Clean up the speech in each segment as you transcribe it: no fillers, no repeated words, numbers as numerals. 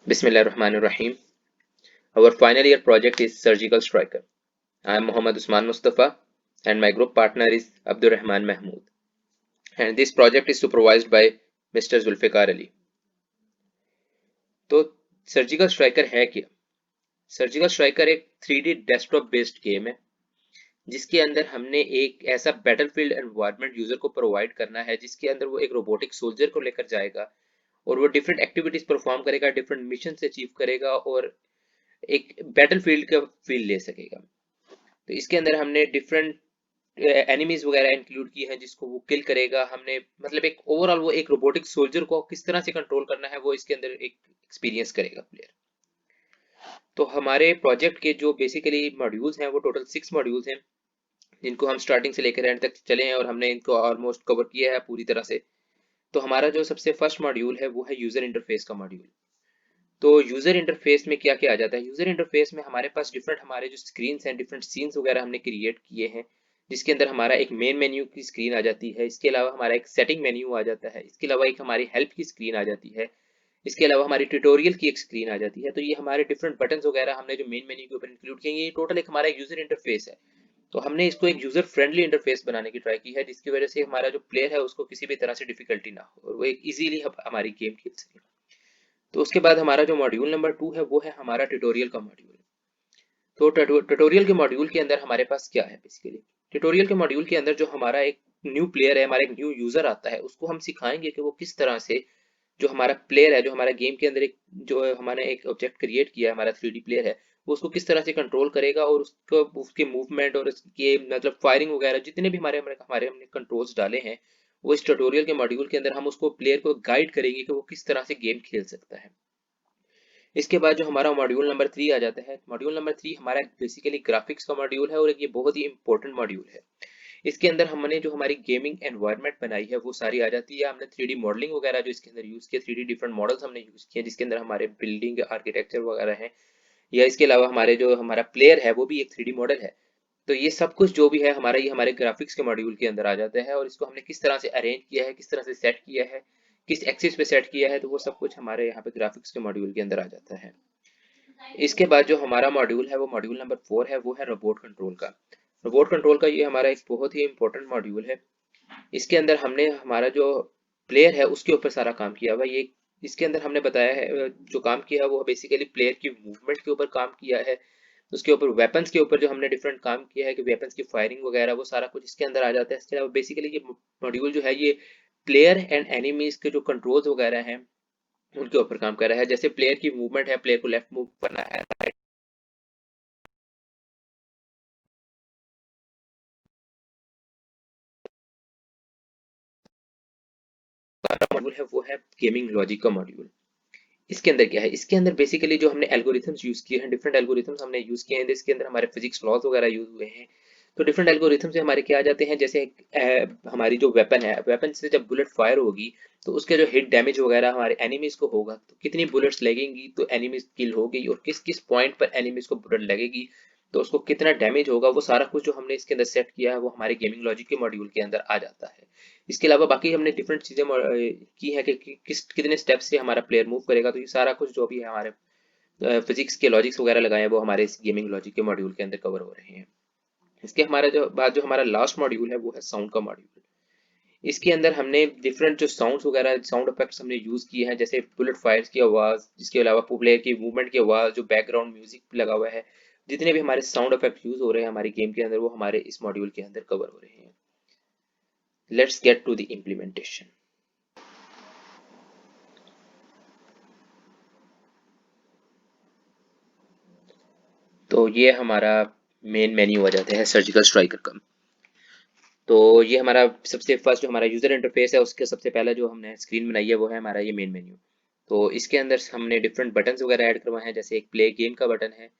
Bismillahirrahmanirrahim. Our final year project is Surgical Striker. I am Muhammad Usman Mustafa and my group partner is Abdurrahman Mahmood. And this project is supervised by Mr. Zulfikar Ali. तो surgical striker है क्या? Surgical striker एक 3D desktop based game है जिसके अंदर हमने एक ऐसा बैटलफील्ड एनवायरनमेंट यूजर को प्रोवाइड करना है जिसके अंदर वो एक रोबोटिक सोल्जर को लेकर जाएगा और वो डिफरेंट एक्टिविटीज परफॉर्म करेगा, डिफरेंट मिशन अचीव करेगा और एक बैटलफील्ड का फील ले सकेगा। तो इसके अंदर हमने डिफरेंट एनिमीज वगैरह इंक्लूड की है जिसको वो किल करेगा। हमने मतलब एक ओवरऑल वो एक रोबोटिक सोल्जर को किस तरह से कंट्रोल करना है वो इसके अंदर एक एक्सपीरियंस करेगा प्लेयर। तो हमारे प्रोजेक्ट के जो बेसिकली मॉड्यूल्स हैं वो टोटल 6 मॉड्यूल्स हैं जिनको हम स्टार्टिंग से लेकर एंड तक चले हैं और हमने इनको ऑलमोस्ट कवर किया है पूरी तरह से। तो हमारा जो सबसे फर्स्ट मॉड्यूल है वो है यूजर इंटरफेस का मॉड्यूल। तो यूजर इंटरफेस में क्या क्या आ जाता है? यूजर इंटरफेस में हमारे पास डिफरेंट हमारे जो स्क्रीन हैं, डिफरेंट सीन्स वगैरह हमने क्रिएट किए हैं जिसके अंदर हमारा एक मेन मेन्यू की स्क्रीन आ जाती है। इसके अलावा हमारा एक सेटिंग मेन्यू आ जाता है। इसके अलावा एक हमारी हेल्प की स्क्रीन आ जाती है। इसके अलावा हमारी ट्यूटोरियल की एक स्क्रीन आ जाती है। तो ये हमारे डिफरेंट बटन वगैरह हमने जो मेन मेन्यू के ऊपर इंक्लूड किए हैं, ये टोटल एक हमारा यूजर इंटरफेस है। तो हमने इसको एक यूजर फ्रेंडली इंटरफेस बनाने की ट्राई की है जिसकी वजह से हमारा जो प्लेयर है उसको किसी भी तरह से डिफिकल्टी ना हो और वो एक इजीली हमारी गेम खेल सके। तो उसके बाद हमारा जो मॉड्यूल नंबर 2 है वो है हमारा ट्यूटोरियल का मॉड्यूल। तो ट्यूटोरियल के मॉड्यूल के अंदर हमारे पास क्या है? बेसिकली ट्यूटोरियल के मॉड्यूल के अंदर जो हमारा एक न्यू प्लेयर है, हमारा एक न्यू यूजर आता है, उसको हम सिखाएंगे कि वो किस तरह से जो हमारा प्लेयर है, जो हमारा गेम के अंदर एक जो हमारे एक ऑब्जेक्ट क्रिएट किया है, हमारा 3D प्लेयर है, वो उसको किस तरह से कंट्रोल करेगा और उसको उसके मूवमेंट और उसके मतलब फायरिंग वगैरह जितने भी हमारे हमारे हमारे हमने कंट्रोल्स डाले हैं वो इस ट्यूटोरियल के मॉड्यूल के अंदर हम उसको प्लेयर को गाइड करेंगे कि वो किस तरह से गेम खेल सकता है। इसके बाद जो हमारा मॉड्यूल नंबर 3 आ जाता है। मॉड्यूल नंबर 3 हमारा बेसिकली ग्राफिक्स का मॉड्यूल है और ये बहुत ही इंपॉर्टेंट मॉड्यूल है। इसके अंदर हमने जो हमारी गेमिंग एनवायरनमेंट बनाई है वो सारी आ जाती है। हमने 3D मॉडलिंग वगैरह जो इसके अंदर यूज किया, 3D डिफरेंट मॉडल्स हमने यूज किए जिसके अंदर हमारे बिल्डिंग आर्किटेक्चर वगैरह है, या इसके अलावा हमारे जो हमारा प्लेयर है वो भी एक 3D मॉडल है। तो ये सब कुछ जो भी है हमारा, ये हमारे ग्राफिक्स के मॉड्यूल के अंदर आ जाता है और इसको हमने किस तरह से अरेंज किया है, किस तरह से सेट किया है, किस एक्सिस पे सेट किया है, तो वो सब कुछ हमारे यहाँ पे ग्राफिक्स के मॉड्यूल के अंदर आ जाता है। इसके बाद जो हमारा मॉड्यूल है वो मॉड्यूल नंबर 4 है, वो है रोबोट कंट्रोल का। रोबोट कंट्रोल का ये हमारा एक बहुत ही इंपॉर्टेंट मॉड्यूल है। इसके अंदर हमने हमारा जो प्लेयर है उसके ऊपर सारा काम किया हुआ ये। इसके अंदर हमने बताया है जो काम किया है वो बेसिकली प्लेयर की मूवमेंट के ऊपर काम किया है। उसके ऊपर वेपन्स के ऊपर जो हमने डिफरेंट काम किया है कि वेपन्स की फायरिंग वगैरह वो सारा कुछ इसके अंदर आ जाता है। इसके अलावा बेसिकली ये मॉड्यूल जो है ये प्लेयर एंड एनिमीज के जो कंट्रोल्स वगैरह हैं उनके ऊपर काम कर रहा है। जैसे प्लेयर की मूवमेंट है, प्लेयर को लेफ्ट मूव करना है, मॉड्यूल है वो है गेमिंग लॉजिक का मॉड्यूल। इसके अंदर क्या है? इसके अंदर बेसिकली जो हमने एल्गोरिथम्स यूज किए हैं, डिफरेंट एल्गोरिथम्स हमने यूज किए हैं। इसके अंदर हमारे फिजिक्स लॉज वगैरह यूज हुए हैं। तो डिफरेंट एल्गोरिथम से हमारे क्या आ जाते हैं, जैसे हमारी जो वेपन है, वेपन से जब बुलेट फायर होगी तो उसके जो हिट डैमेज वगैरह हमारे एनिमीज को होगा, तो कितनी बुलेट्स लगेंगी तो एनिमीज किल होगी और किस किस पॉइंट पर एनिमीज को बुलेट लगेगी तो उसको कितना डैमेज होगा, वो सारा कुछ जो हमने इसके अंदर सेट किया है वो हमारे गेमिंग लॉजिक के मॉड्यूल के अंदर आ जाता है। इसके अलावा बाकी हमने डिफरेंट चीजें की है कि किस कितने स्टेप से हमारा प्लेयर मूव करेगा। तो ये सारा कुछ जो भी है हमारे फिजिक्स के लॉजिक्स वगैरह लगाए हैं वो हमारे इस गेमिंग लॉजिक के मॉड्यूल के अंदर कवर हो रहे हैं। इसके हमारा जो बाद जो हमारा लास्ट मॉड्यूल है वो है साउंड का मॉड्यूल। इसके अंदर हमने डिफरेंट जो साउंड्स वगैरह साउंड इफेक्ट्स हमने यूज किए हैं, जैसे बुलेट फायर्स की आवाज, इसके अलावा प्लेयर की मूवमेंट की आवाज, जो बैकग्राउंड म्यूजिक लगा हुआ है, जितने भी हमारे साउंड इफेक्ट यूज हो रहे हैं हमारी गेम के अंदर वो हमारे इस मॉड्यूल के अंदर कवर हो रहे हैं। Let's get to the implementation. तो ये हमारा मेन मेन्यू आ जाता है सर्जिकल स्ट्राइकर का। तो ये हमारा सबसे फर्स्ट जो हमारा यूजर इंटरफेस है उसके सबसे पहले जो हमने स्क्रीन बनाई है वो है हमारा ये मेन मेन्यू। तो इसके अंदर हमने डिफरेंट बटन्स वगैरह ऐड करवाए हैं, जैसे एक प्ले गेम का बटन है,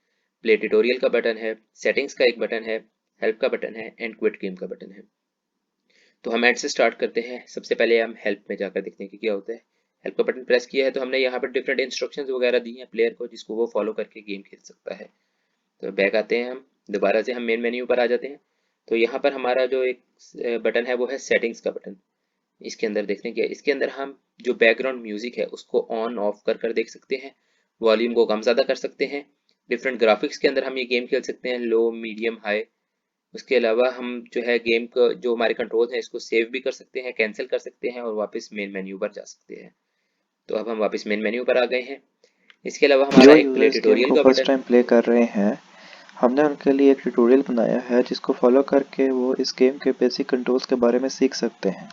प्ले ट्यूटोरियल का बटन है, सेटिंग्स का एक बटन है, हेल्प का बटन है एंड क्विट गेम का बटन है। तो हम ऐड से स्टार्ट करते हैं। सबसे पहले हम हेल्प में जाकर देखते हैं कि क्या होता है। हेल्प का बटन प्रेस किया है तो हमने यहाँ पर डिफरेंट इंस्ट्रक्शंस वगैरह दी हैं प्लेयर को जिसको वो फॉलो करके गेम खेल सकता है। तो बैक आते हैं, हम दोबारा से हम मेन मेन्यू पर आ जाते हैं। तो यहाँ पर हमारा जो एक बटन है वो है सेटिंग्स का बटन। इसके अंदर देखते हैं क्या, इसके अंदर हम जो बैकग्राउंड म्यूजिक है उसको ऑन ऑफ कर कर देख सकते हैं वॉल्यूम को कम ज़्यादा कर सकते हैं। डिफरेंट ग्राफिक्स के अंदर हम ये गेम खेल सकते हैं, लो, मीडियम, हाई। उसके अलावा हम जो है गेम का जो हमारे कंट्रोल हैं इसको सेव भी कर सकते हैं, कैंसिल कर सकते हैं और वापस मेन मेन्यू पर जा सकते हैं। तो अब हम वापस मेन मेन्यू पर आ गए हैं। इसके अलावा हमारा जो एक प्ले यूजर्स गेम ट्यूटोरियल को का फर्स्ट बटन। टाइम प्ले कर रहे हैं, हमने उनके लिए एक ट्यूटोरियल बनाया है जिसको फॉलो करके वो इस गेम के बेसिक कंट्रोल्स के बारे में सीख सकते हैं।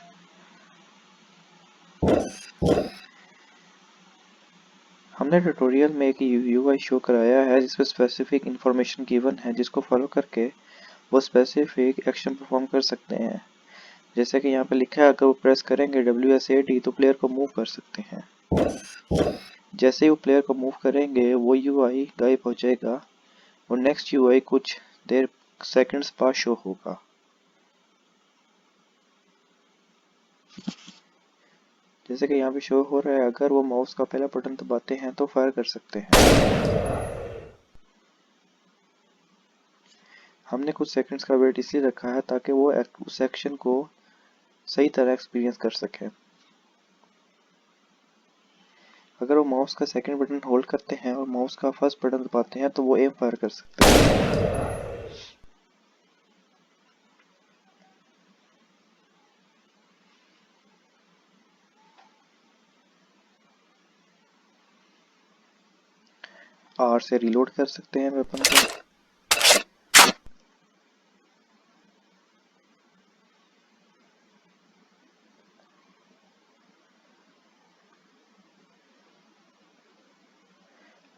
हमने ट्यूटोरियल में एक यूआई शो कराया है जिसमें स्पेसिफिक इंफॉर्मेशन गिवन है जिसको फॉलो करके वो स्पेसिफिक एक्शन परफॉर्म कर सकते हैं। जैसे कि यहाँ पे लिखा है, अगर वो प्रेस करेंगे WSAD तो प्लेयर को मूव कर सकते हैं। जैसे ही वो प्लेयर को मूव करेंगे वो यूआई गायब हो जाएगा और नेक्स्ट यूआई कुछ देर सेकंड्स बाद शो होगा। जैसे कि यहाँ पे शो हो रहा है, अगर वो माउस का पहला बटन दबाते हैं तो फायर कर सकते हैं। हमने कुछ सेकंड्स का वेट इसलिए रखा है ताकि वो उस एक्शन को सही तरह एक्सपीरियंस कर सके। अगर वो माउस का सेकंड बटन होल्ड करते हैं और माउस का फर्स्ट बटन दबाते हैं तो वो एम फायर कर सकते हैं। आर से रिलोड कर सकते हैं वेपन को।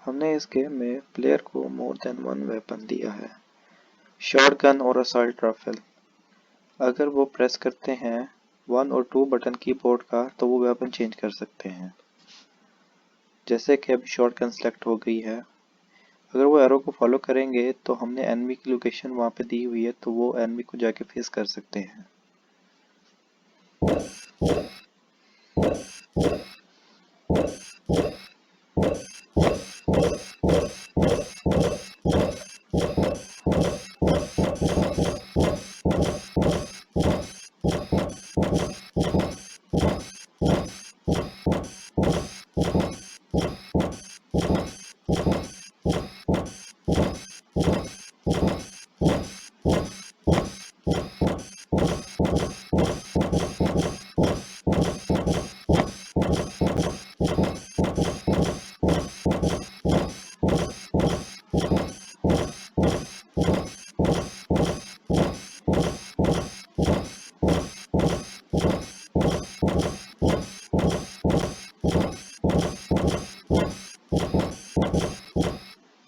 हमने इस गेम में प्लेयर को मोर देन वन वेपन दिया है, शॉटगन और असॉल्ट राइफल। अगर वो प्रेस करते हैं 1 और 2 बटन कीबोर्ड का तो वो वेपन चेंज कर सकते हैं। जैसे कि अभी शॉटगन सेलेक्ट हो गई है। अगर वो एरो को फॉलो करेंगे तो हमने एनिमी की लोकेशन वहाँ पे दी हुई है तो वो एनिमी को जाके फेस कर सकते हैं।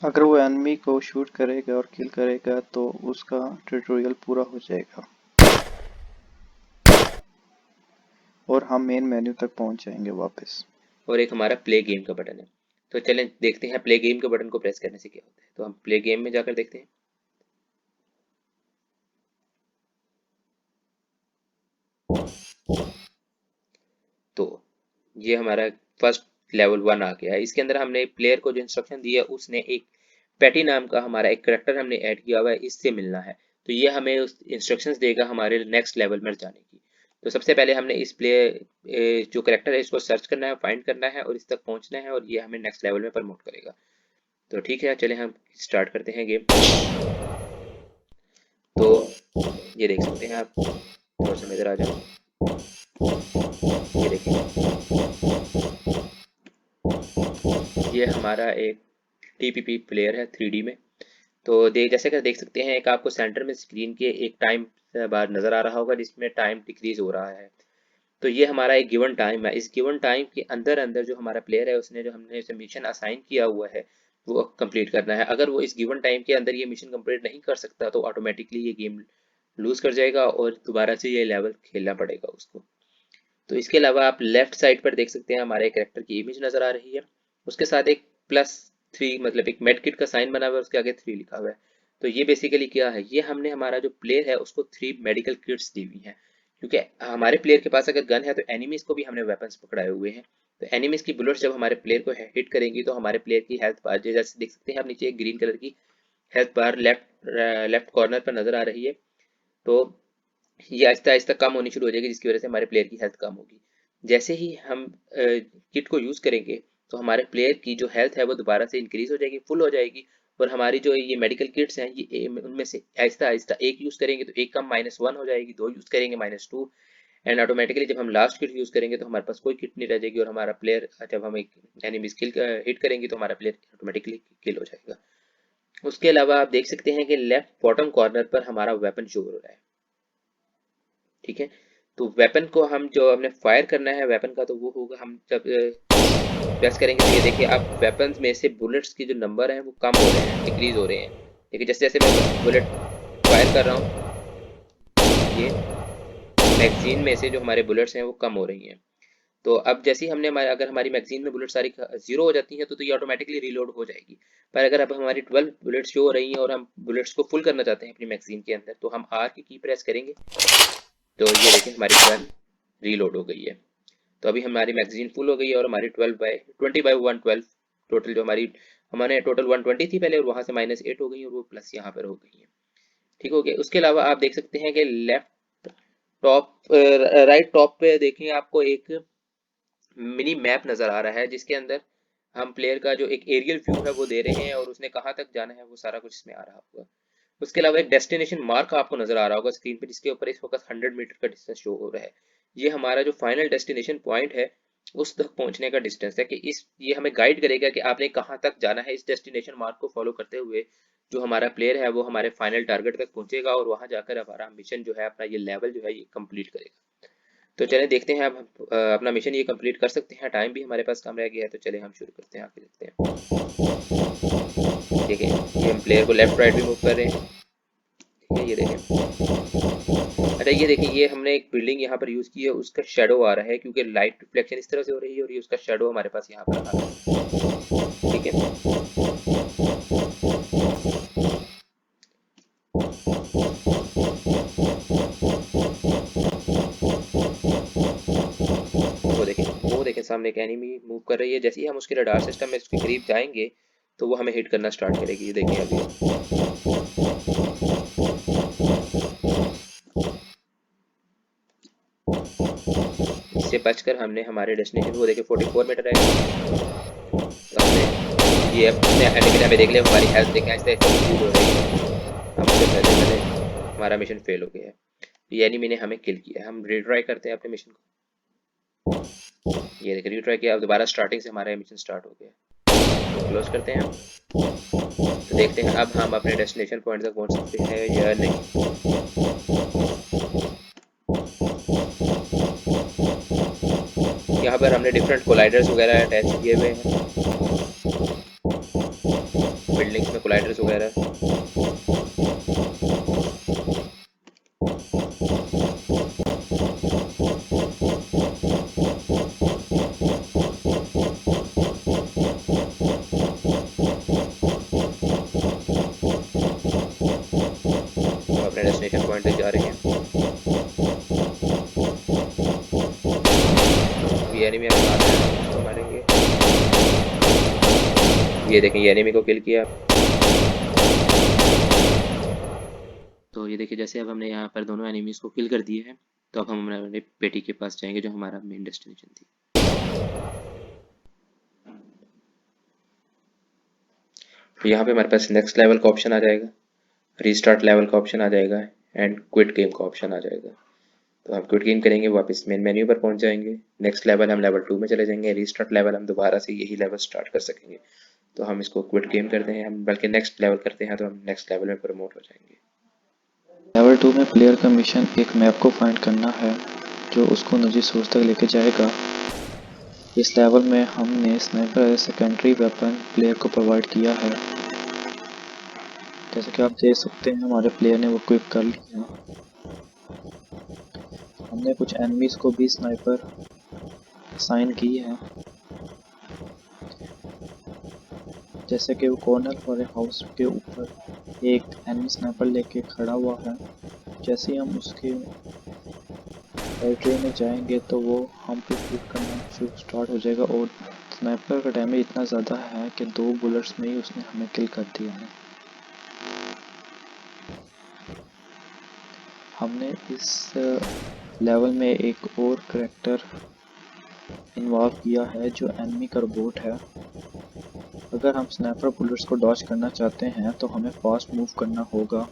अगर वो एनिमी को शूट करेगा और किल करेगा तो उसका ट्यूटोरियल पूरा हो जाएगा और हम मेन मेन्यू तक पहुंच जाएंगे वापस। और एक हमारा प्ले गेम का बटन है। तो चलें देखते हैं प्ले गेम के बटन को प्रेस करने से क्या होता है। तो हम प्ले गेम में जाकर देखते हैं। तो ये हमारा फर्स्ट लेवल 1 आ गया है। इसके अंदर हमने प्लेयर को जो इंस्ट्रक्शन दी है उसने एक पैटी नाम का हमारा एक करेक्टर हमने ऐड किया हुआ है, इससे मिलना है। तो ये हमें उस इंस्ट्रक्शंस देगा हमारे नेक्स्ट लेवल में जाने की। तो सबसे पहले हमने इस जो करेक्टर है इसको सर्च करना है, फाइंड करना है और इस तक पहुंचना है और ये हमें नेक्स्ट लेवल में प्रमोट करेगा। तो ठीक है, चले हम स्टार्ट करते हैं गेम। तो ये देख सकते हैं आप, थोड़ा सा मैं इधर आ जाऊँ। ये देखें, ये हमारा एक टीपीपी प्लेयर है 3D में। तो जैसे कि देख सकते हैं, एक आपको सेंटर में स्क्रीन के एक टाइम बार नजर आ रहा होगा जिसमें टाइम डिक्रीज हो रहा है। तो ये हमारा एक गिवन टाइम है। इस गिवन टाइम के अंदर अंदर जो हमारा प्लेयर है उसने जो हमने उसे मिशन असाइन किया हुआ है वो कंप्लीट करना है। अगर वो इस गिवन टाइम के अंदर ये मिशन कंप्लीट नहीं कर सकता तो ऑटोमेटिकली ये गेम लूज कर जाएगा और दोबारा से ये लेवल खेलना पड़ेगा उसको। तो इसके अलावा आप लेफ्ट साइड पर देख सकते हैं हमारे कैरेक्टर की इमेज नजर आ रही है, उसके साथ एक +3 मतलब एक मेड किट का साइन बना हुआ है, उसके आगे 3 लिखा हुआ है। तो ये बेसिकली क्या है, ये हमने हमारा जो प्लेयर है उसको 3 मेडिकल किट्स दी हुई हैं, क्योंकि हमारे प्लेयर के पास अगर गन है तो एनिमीज को भी हमने वेपन्स पकड़ाए हुए हैं। तो एनिमीज की बुलेट्स जब हमारे प्लेयर को हिट करेंगी तो हमारे प्लेयर की हेल्थ बार, जैसे देख सकते हैं आप नीचे एक ग्रीन कलर की हेल्थ बार लेफ्ट कॉर्नर पर नजर आ रही है। तो ये आहिस्ता आहिस्ता कम होनी शुरू हो जाएगी जिसकी वजह से हमारे प्लेयर की हेल्थ कम होगी। जैसे ही हम किट को यूज करेंगे तो हमारे प्लेयर की जो हेल्थ है वो दोबारा से इंक्रीज हो जाएगी, फुल हो जाएगी। और हमारी जो ये मेडिकल किट्स हैं ये उनमें से आहिस्ता आहिस्ता एक यूज़ करेंगे तो एक कम -1 हो जाएगी, 2 यूज़ करेंगे -2, एंड ऑटोमेटिकली जब हम लास्ट किट यूज़ करेंगे तो हमारे पास कोई किट नहीं रह जाएगी और हमारा प्लेयर जब हम एक एनिमी स्किल हिट करेंगे तो हमारा प्लेयर ऑटोमेटिकली किल हो जाएगा। उसके अलावा आप देख सकते हैं कि लेफ्ट बॉटम कॉर्नर पर हमारा वेपन शो हो रहा है, ठीक है। तो वेपन को हम जो हमने फायर करना है वेपन का, तो वो होगा हम जब प्रेस करेंगे तो ये देखिए आप वेपन्स में से बुलेट्स की जो नंबर है वो कम हो रहे हैं, डिक्रीज हो रहे हैं। देखिए जैसे जैसे मैं बुलेट फायर कर रहा हूँ, ये मैगजीन में से जो हमारे बुलेट्स हैं वो कम हो रही हैं। तो अब जैसे ही हमने अगर हमारी मैगजीन में बुलेट सारी 0 हो जाती हैं तो ये ऑटोमेटिकली रीलोड हो जाएगी। पर अगर अब हमारी 12 बुलेट्स शो हो रही हैं और हम बुलेट्स को फुल करना चाहते हैं अपनी मैगजीन के अंदर, तो हम आर की प्रेस करेंगे तो ये देखिए हमारी 12 रीलोड हो गई है। तो अभी हमारी मैगजीन फुल हो गई है और हमारी 20/112 टोटल जो हमारे टोटल 120 थी पहले और वहां से -8 हो गई और वो प्लस यहाँ पर हो गई है, ठीक हो गया। उसके अलावा आप देख सकते हैं कि लेफ्ट टॉप राइट टॉप पे देखें आपको एक मिनी मैप नजर आ रहा है जिसके अंदर हम प्लेयर का जो एक एरियल व्यू है वो दे रहे हैं और उसने कहाँ तक जाना है वो सारा कुछ इसमें आ रहा होगा। उसके अलावा एक डेस्टिनेशन मार्क आपको नजर आ रहा होगा स्क्रीन पे जिसके ऊपर इस वक्त 100 मीटर का डिस्टेंस शो हो रहा है। ये हमारा जो फाइनल डेस्टिनेशन पॉइंट है उस तक पहुंचने का डिस्टेंस है कि इस ये हमें गाइड करेगा कि आपने कहाँ तक जाना है। इस डेस्टिनेशन मार्क को फॉलो करते हुए जो हमारा प्लेयर है वो हमारे फाइनल टारगेट तक पहुंचेगा और वहां जाकर हमारा मिशन जो है अपना ये लेवल जो है ये कंप्लीट करेगा। तो चले देखते हैं अब हम अपना मिशन ये कंप्लीट कर सकते हैं। टाइम भी हमारे पास कम रह गया है तो चले हम शुरू करते हैं, आगे देखते हैं। देखिए ये हम प्लेयर को लेफ्ट राइट भी मूव कर रहे हैं, ठीक है। ये देखें, अच्छा ये देखिए ये हमने एक बिल्डिंग यहाँ पर यूज की है, उसका शेडो आ रहा है क्योंकि लाइट रिफ्लेक्शन इस तरह से हो रही है और ये उसका शेडो हमारे पास यहाँ पर आ रहा है, ठीक है। वो देखें सामने एक एनिमी मूव कर रही है। जैसे ही हम उसके रडार सिस्टम में उसके करीब जाएंगे तो वो हमें हिट करना स्टार्ट करेगी। ये देखें अभी इससे बचकर हमने हमारे डेस्टिनेशन, वो देखें 44 मीटर है। तो हमने ये अपने एनिमी ने हमें देख लिया, हमारी हेल्थ देखें आहिस्ता आहिस्ता इंक्रीज हो रही है। हम उससे पहले पहले हमारा मिशन फेल हो गया है, ये एनिमी ने हमें किल किया है। हम रिट्राई करते हैं अपने मिशन को। ये देखिए रिट्राई किया, अब दोबारा स्टार्टिंग से हमारा मिशन स्टार्ट हो गया। तो क्लोज करते हैं हम, तो देखते हैं अब हम अपने डेस्टिनेशन पॉइंट तक पहुंच सकते हैं या नहीं। यहाँ पर हमने डिफरेंट कोलाइडर्स वगैरह अटैच किए हुए हैं, बिल्डिंग्स में कोलाइडर्स वगैरह। हम अपने डेस्टिनेशन पॉइंट तक जा रहे हैं। ये एनिमी हमें मार रहा है, उसको मारेंगे। ये देखें ये एनिमी को किल किया। तो ये देखिए जैसे अब हमने यहाँ पर दोनों एनिमीज को किल कर दिए हैं, तो अब हम अपने पेटी के पास जाएंगे जो हमारा मेन डेस्टिनेशन थी। तो यहाँ पे हमारे पास नेक्स्ट लेवल का ऑप्शन आ जाएगा, रीस्टार्ट लेवल का ऑप्शन आ जाएगा एंड क्विट गेम का ऑप्शन आ जाएगा। तो हम क्विट गेम करेंगे, वापस मेन मेन्यू पर पहुंच जाएंगे। नेक्स्ट लेवल हम लेवल 2 में चले जाएंगे, रीस्टार्ट लेवल हम दोबारा से यही लेवल स्टार्ट कर सकेंगे। तो हम इसको क्विट गेम करते हैं, हम बल्कि नेक्स्ट लेवल करते हैं तो हम नेक्स्ट लेवल में प्रमोट हो जाएंगे। लेवल 2 में प्लेयर का मिशन एक मैप को फाइंड करना है जो उसको निजी सोर्स तक लेके जाएगा। इस लेवल में हमने sniper as secondary weapon player को प्रोवाइड किया है। जैसे कि आप देख सकते हैं हमारे प्लेयर ने वो क्विक कर लिया। हमने कुछ एनिमीज को भी स्नाइपर असाइन की है, जैसे कि वो कॉर्नर वाले हाउस के ऊपर एक एनिमी स्नाइपर लेके खड़ा हुआ है। जैसे ही हम उसके टेरिटरी में जाएंगे तो वो हम पे शूट करना स्टार्ट हो जाएगा और स्नाइपर का डैमेज इतना ज़्यादा है कि 2 बुलेट्स में ही उसने हमें किल कर दिया है। हमने इस लेवल में एक और करैक्टर इन्वॉल्व किया है जो एनिमी का रोबोट है। अगर हम स्नाइपर बुलेट्स को डॉज करना चाहते हैं तो हमें फास्ट मूव करना होगा।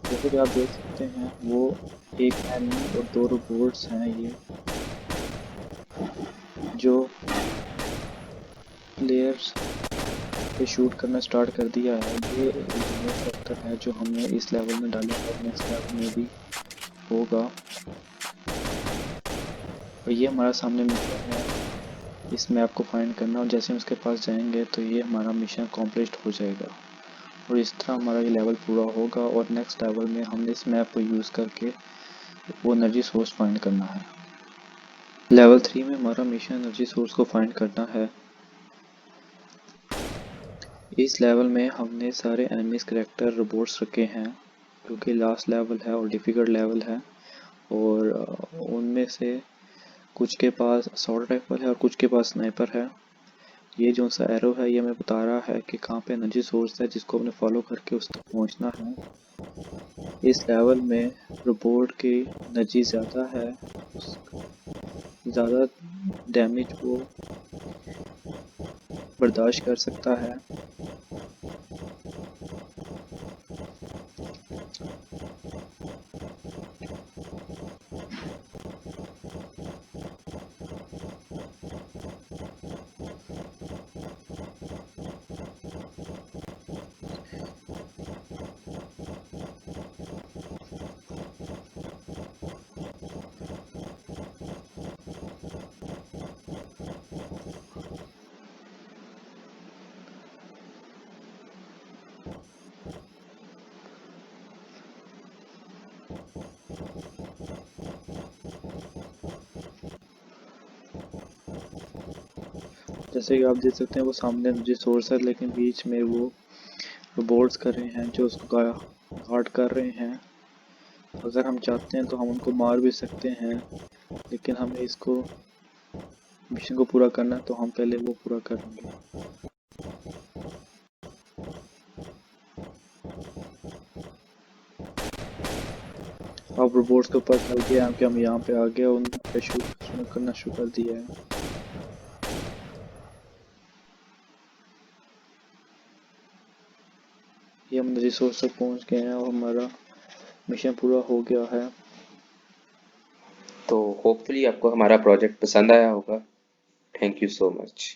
जैसे कि आप देख सकते हैं वो एक एनिमी और दो रोबोट्स हैं ये जो प्लेयर्स पे शूट करना स्टार्ट कर दिया है। ये एक नया फैक्टर है जो हमने इस लेवल में डाला है और नेक्स्ट लेवल में भी होगा। और ये हमारा सामने मिशन है, इस मैप को फाइंड करना, और जैसे हम उसके पास जाएंगे तो ये हमारा मिशन कॉम्प्लीट हो जाएगा और इस तरह हमारा ये लेवल पूरा होगा। और नेक्स्ट लेवल में हमने इस मैप को यूज़ करके वो एनर्जी सोर्स फाइंड करना है। लेवल 3 में हमारा मिशन एनर्जी सोर्स को फाइंड करना है। इस लेवल में हमने सारे एनिमीज करैक्टर रोबोट्स रखे हैं क्योंकि लास्ट लेवल है और डिफ़िकल्ट लेवल है। और उनमें से कुछ के पास असॉल्ट राइफल है और कुछ के पास स्नाइपर है। ये जो सा एरो है ये हमें बता रहा है कि कहाँ पे एनर्जी सोर्स है जिसको हमने फॉलो करके उस तक पहुँचना है। इस लेवल में रोबोट की एनर्जी ज़्यादा है, ज़्यादा डैमेज वो बर्दाश्त कर सकता है। जैसे कि आप देख सकते हैं वो सामने एनर्जी सोर्स है लेकिन बीच में वो रोबोट्स कर रहे हैं जो उसको गार्ड कर रहे हैं। अगर हम चाहते हैं तो हम उनको मार भी सकते हैं, लेकिन हमें इसको मिशन को पूरा करना है तो हम पहले वो पूरा करेंगे। अब रोबोट्स को पता चल गया कि हम यहाँ पे आ गए और उन पे शूट करना शुरू कर दिया है। ये हम रिसोर्स तक पहुँच गए हैं और हमारा मिशन पूरा हो गया है। तो होपफुली आपको हमारा प्रोजेक्ट पसंद आया होगा। Thank you so much.